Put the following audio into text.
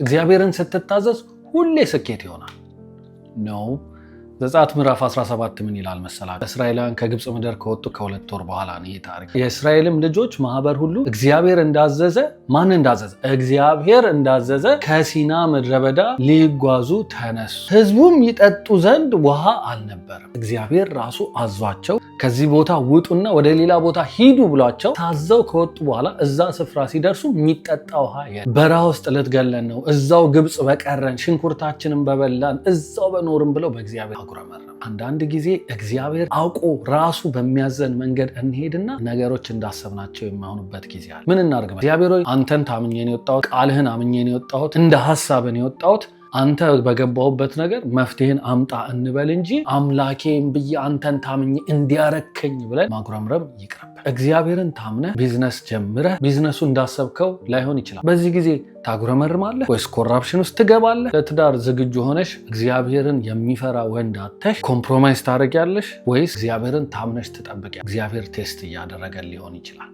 እግዚአብሔርን ስትታዘዝ ሁሌ ስኬት ይሆናል? ነው። ዘጸአት ምዕራፍ 17 ምን ይላል መሰላችሁ? እስራኤላውያን ከግብጽ ምድር ከወጡ ከ2 ወር በኋላ ነው ይህ ታሪክ። የእስራኤልም ልጆች ማህበር ሁሉ እግዚአብሔር እንዳዘዘ ማን እንዳዘዘ? እግዚአብሔር እንዳዘዘ ከሲና ምድረ በዳ ሊጓዙ ተነሱ። ህዝቡም ይጠጡ ዘንድ ውሃ አልነበረም። እግዚአብሔር ራሱ አዟቸው ከዚህ ቦታ ውጡና ወደ ሌላ ቦታ ሂዱ ብሏቸው ታዘው ከወጡ በኋላ እዛ ስፍራ ሲደርሱ የሚጠጣ ውሃ የለም። በረሃ ውስጥ ልትገለን ነው፣ እዛው ግብጽ በቀረን፣ ሽንኩርታችንን በበላን፣ እዛው በኖርም ብለው በእግዚአብሔር አጉረመረሙ። አንዳንድ ጊዜ እግዚአብሔር አውቆ ራሱ በሚያዘን መንገድ እንሄድና ነገሮች እንዳሰብናቸው የማይሆኑበት ጊዜ አለ። ምን እናድርግ? እግዚአብሔር ሆይ አንተን ታምኜ ነው የወጣሁት፣ ቃልህን አምኜ ነው የወጣሁት፣ እንደ ሐሳብን የወጣሁት፣ አንተ በገባሁበት ነገር መፍትሄን አምጣ እንበል እንጂ አምላኬም ብዬ አንተን ታምኜ እንዲያረከኝ ብለን ማጉረምረም ይቅርብ። እግዚአብሔርን ታምነህ ቢዝነስ ጀምረህ ቢዝነሱ እንዳሰብከው ላይሆን ይችላል። በዚህ ጊዜ ታጉረመርማለህ ወይስ ኮራፕሽን ውስጥ ትገባለህ? ለትዳር ዝግጁ ሆነሽ እግዚአብሔርን የሚፈራ ወንድ አተሽ ኮምፕሮማይዝ ታደርጊያለሽ ወይስ እግዚአብሔርን ታምነሽ ትጠብቂያለሽ? እግዚአብሔር ቴስት እያደረገ ሊሆን ይችላል።